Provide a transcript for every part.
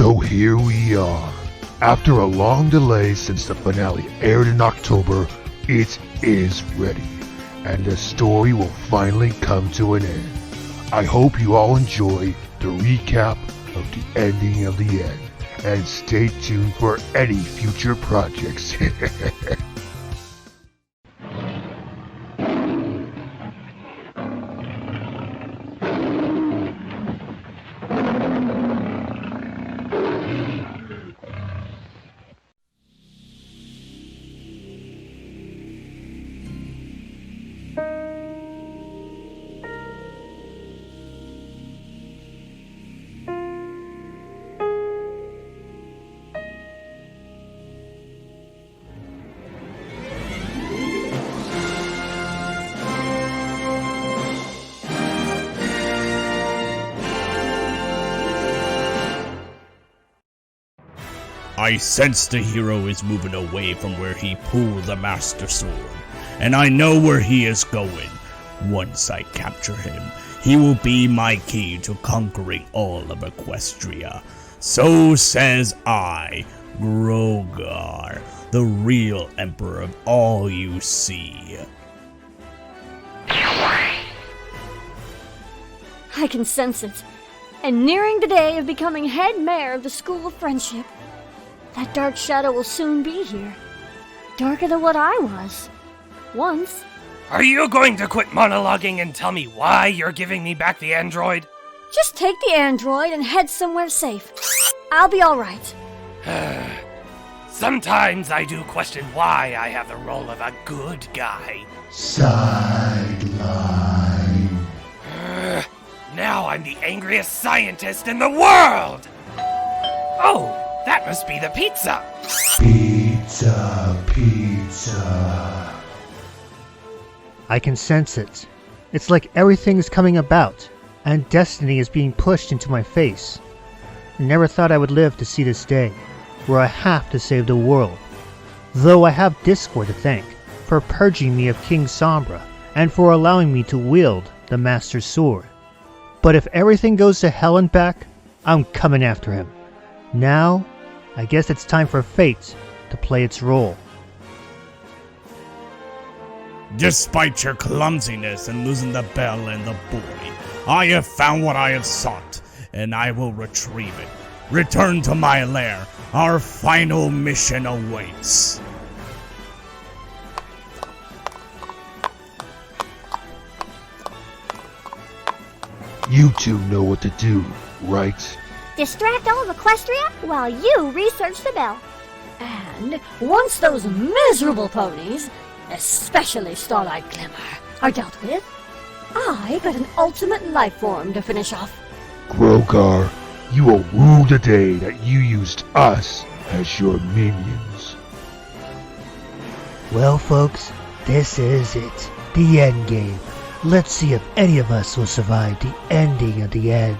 So here we are. After a long delay since the finale aired in October, it is ready, and the story will finally come to an end. I hope you all enjoy the recap of the ending of the end, and stay tuned for any future projects. I sense the hero is moving away from where he pulled the Master Sword, and I know where he is going. Once I capture him, he will be my key to conquering all of Equestria. So says I, Grogar, the real emperor of all you see. I can sense it. And nearing the day of becoming head mayor of the School of Friendship, that dark shadow will soon be here. Darker than what I was. Once. Are you going to quit monologuing and tell me why you're giving me back the android? Just take the android and head somewhere safe. I'll be alright. Sometimes I do question why I have the role of a good guy. Sideline. Now I'm the angriest scientist in the world! Oh, that must be the pizza! Pizza. I can sense it. It's like everything is coming about, and destiny is being pushed into my face. I never thought I would live to see this day, where I have to save the world. Though I have Discord to thank for purging me of King Sombra, and for allowing me to wield the Master Sword. But if everything goes to hell and back, I'm coming after him. Now, I guess it's time for fate to play its role. Despite your clumsiness and losing the bell and the boy, I have found what I have sought, and I will retrieve it. Return to my lair. Our final mission awaits. You two know what to do, right? Distract all of Equestria while you research the bell. And once those miserable ponies, especially Starlight Glimmer, are dealt with, I got an ultimate life form to finish off. Grogar, you will rue the day that you used us as your minions. Well, folks, this is it. The end game. Let's see if any of us will survive the ending of the end.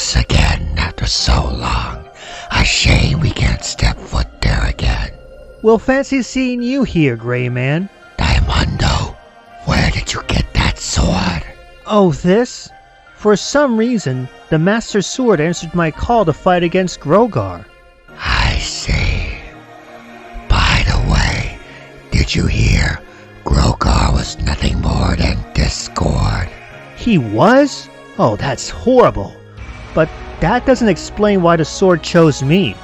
us again after so long. A shame we can't step foot there again. Well, fancy seeing you here, Gray Man. Daimando, where did you get that sword? Oh, this? For some reason, the Master Sword answered my call to fight against Grogar. I see. By the way, did you hear? Grogar was nothing more than discord. He was? Oh, that's horrible. But that doesn't explain why the sword chose me.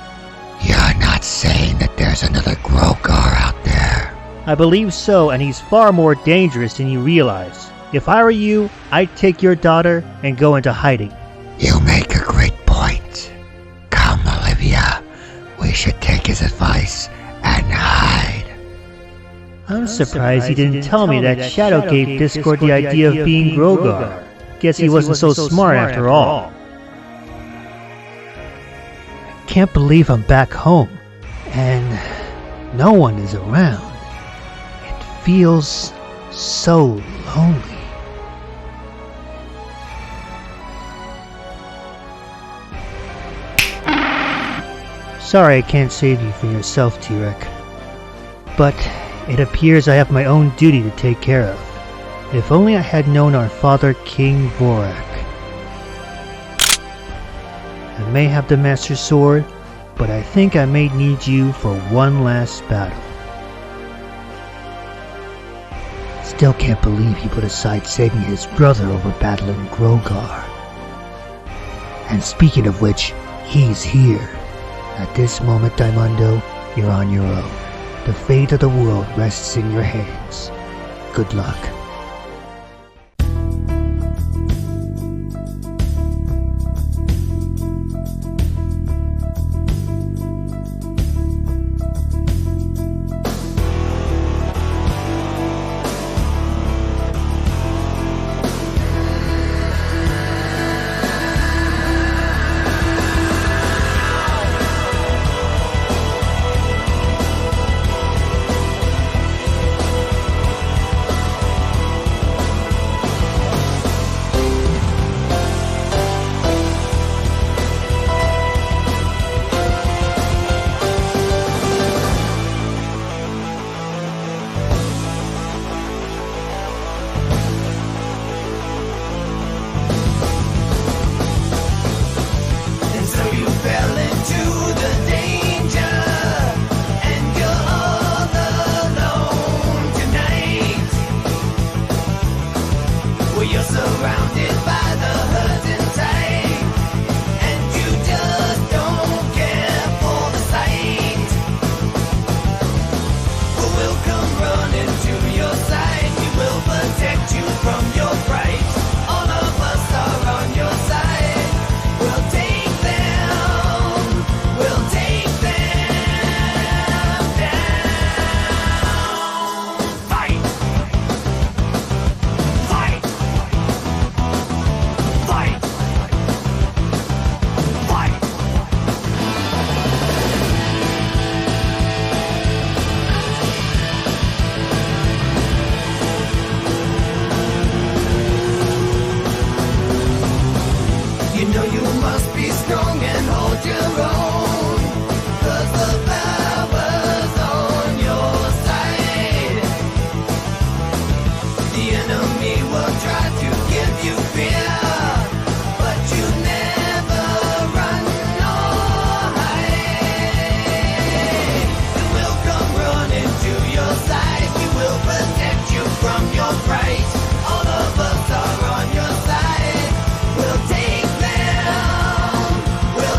You're not saying that there's another Grogar out there? I believe so, and he's far more dangerous than you realize. If I were you, I'd take your daughter and go into hiding. You make a great point. Come, Olivia. We should take his advice and hide. I'm surprised he didn't tell me that Shadow gave Discord the idea of being Grogar. Guess he wasn't so smart after all. Can't believe I'm back home, and no one is around. It feels so lonely. Sorry I can't save you from yourself, T-Rex. But it appears I have my own duty to take care of. If only I had known our father, King Vorak. I may have the Master Sword, but I think I may need you for one last battle. Still can't believe he put aside saving his brother over battling Grogar. And speaking of which, he's here. At this moment, Daimando, you're on your own. The fate of the world rests in your hands. Good luck.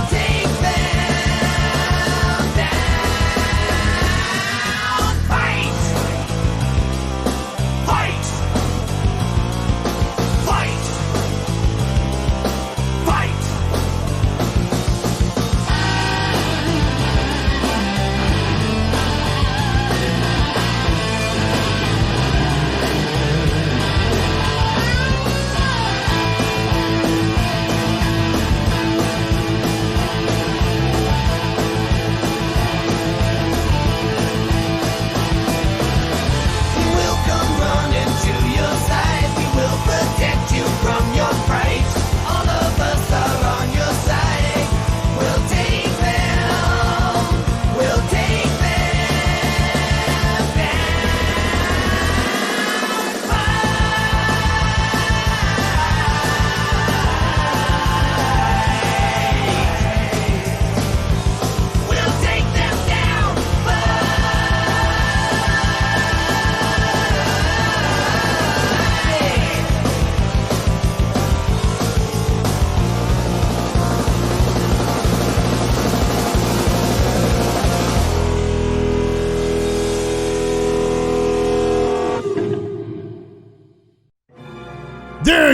Take them.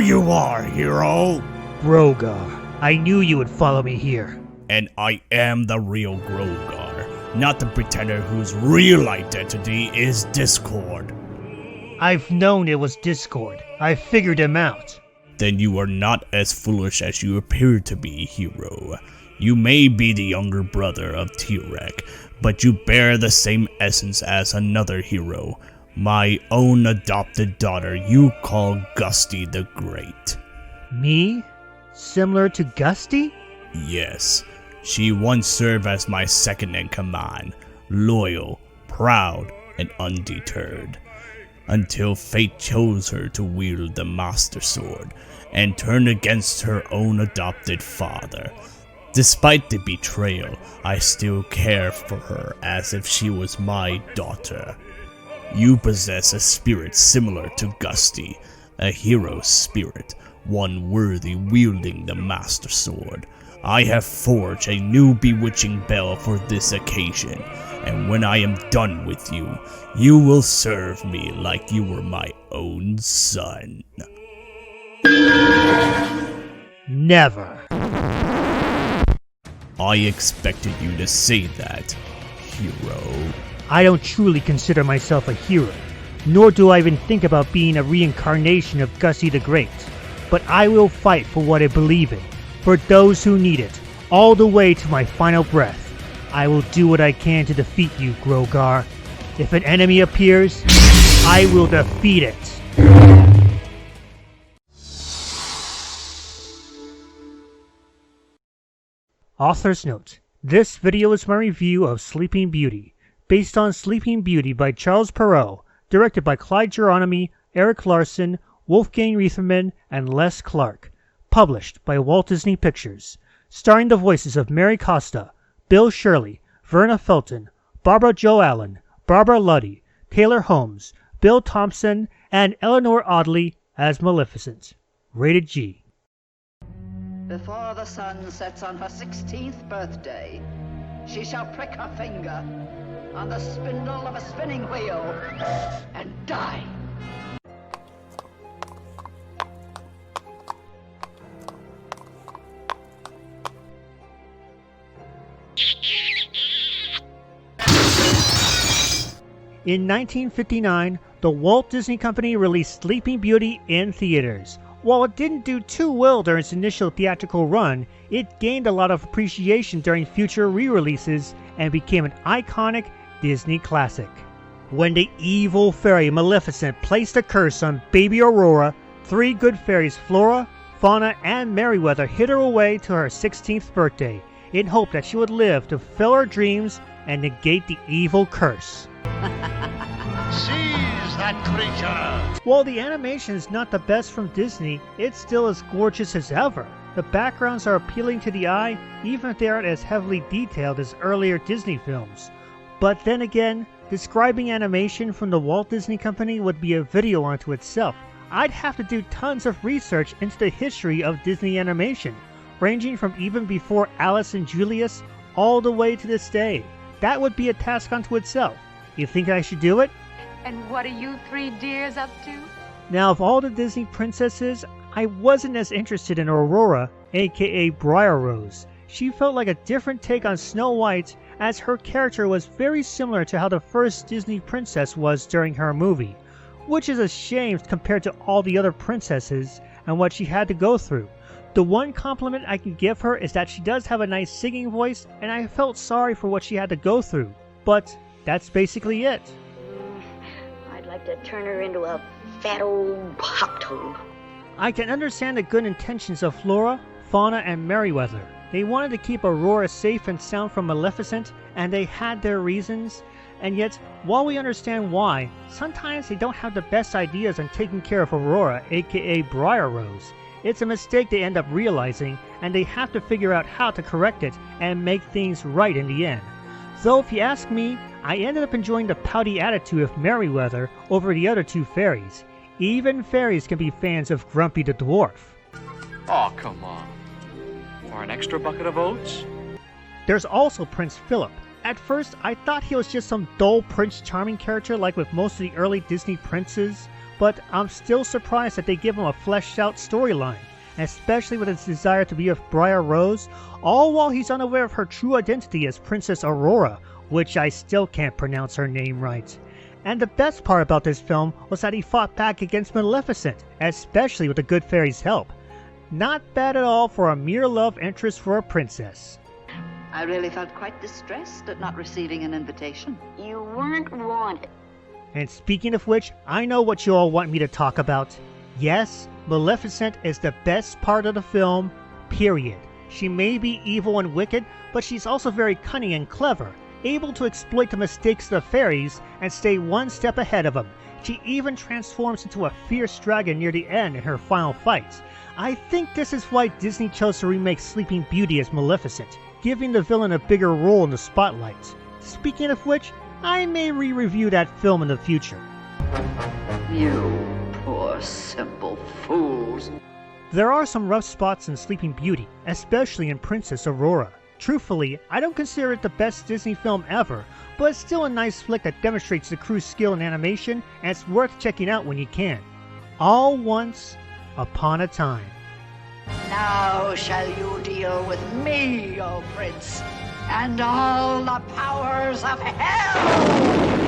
you are, hero! Grogar, I knew you would follow me here. And I am the real Grogar, not the pretender whose real identity is Discord. I've known it was Discord. I figured him out. Then you are not as foolish as you appear to be, hero. You may be the younger brother of T-Rex, but you bear the same essence as another hero, my own adopted daughter you call Gusty the Great. Me? Similar to Gusty? Yes, she once served as my second in command, loyal, proud, and undeterred, until fate chose her to wield the Master Sword and turn against her own adopted father. Despite the betrayal, I still care for her as if she was my daughter. You possess a spirit similar to Gusty, a hero's spirit, one worthy wielding the Master Sword. I have forged a new bewitching bell for this occasion, and when I am done with you, you will serve me like you were my own son. Never. I expected you to say that, hero. I don't truly consider myself a hero, nor do I even think about being a reincarnation of Gusty the Great. But I will fight for what I believe in, for those who need it, all the way to my final breath. I will do what I can to defeat you, Grogar. If an enemy appears, I will defeat it. Author's note. This video is my review of Sleeping Beauty, based on Sleeping Beauty by Charles Perrault, directed by Clyde Geronimi, Eric Larson, Wolfgang Reitherman, and Les Clark, published by Walt Disney Pictures, starring the voices of Mary Costa, Bill Shirley, Verna Felton, Barbara Jo Allen, Barbara Luddy, Taylor Holmes, Bill Thompson, and Eleanor Audley as Maleficent. Rated G. Before the sun sets on her 16th birthday, she shall prick her finger on the spindle of a spinning wheel and die. In 1959, the Walt Disney Company released Sleeping Beauty in theaters. While it didn't do too well during its initial theatrical run, it gained a lot of appreciation during future re-releases and became an iconic Disney classic. When the evil fairy Maleficent placed a curse on baby Aurora, three good fairies Flora, Fauna, and Merryweather hid her away to her 16th birthday in hope that she would live to fulfill her dreams and negate the evil curse. Seize that creature! While the animation is not the best from Disney, it's still as gorgeous as ever. The backgrounds are appealing to the eye, even if they aren't as heavily detailed as earlier Disney films. But then again, describing animation from the Walt Disney Company would be a video unto itself. I'd have to do tons of research into the history of Disney animation, ranging from even before Alice and Julius all the way to this day. That would be a task unto itself. You think I should do it? And what are you three dears up to? Now, of all the Disney princesses, I wasn't as interested in Aurora, aka Briar Rose. She felt like a different take on Snow White, as her character was very similar to how the first Disney princess was during her movie, which is a shame compared to all the other princesses and what she had to go through. The one compliment I can give her is that she does have a nice singing voice, and I felt sorry for what she had to go through. But that's basically it. I'd like to turn her into a fat old hop toad. I can understand the good intentions of Flora, Fauna, and Merryweather. They wanted to keep Aurora safe and sound from Maleficent, and they had their reasons. And yet, while we understand why, sometimes they don't have the best ideas on taking care of Aurora, aka Briar Rose. It's a mistake they end up realizing, and they have to figure out how to correct it and make things right in the end. Though if you ask me, I ended up enjoying the pouty attitude of Merryweather over the other two fairies. Even fairies can be fans of Grumpy the Dwarf. Oh, come on. For an extra bucket of oats? There's also Prince Philip. At first, I thought he was just some dull Prince Charming character like with most of the early Disney princes, but I'm still surprised that they give him a fleshed out storyline, especially with his desire to be with Briar Rose, all while he's unaware of her true identity as Princess Aurora, which I still can't pronounce her name right. And the best part about this film was that he fought back against Maleficent, especially with the Good Fairy's help. Not bad at all for a mere love interest for a princess. I really felt quite distressed at not receiving an invitation. You weren't wanted. And speaking of which, I know what you all want me to talk about. Yes, Maleficent is the best part of the film, period. She may be evil and wicked, but she's also very cunning and clever, able to exploit the mistakes of the fairies and stay one step ahead of them. She even transforms into a fierce dragon near the end in her final fight. I think this is why Disney chose to remake Sleeping Beauty as Maleficent, giving the villain a bigger role in the spotlight. Speaking of which, I may re-review that film in the future. You poor simple fools. There are some rough spots in Sleeping Beauty, especially in Princess Aurora. Truthfully, I don't consider it the best Disney film ever, but it's still a nice flick that demonstrates the crew's skill in animation, and it's worth checking out when you can. All once upon a time. Now shall you deal with me, O Prince, and all the powers of hell!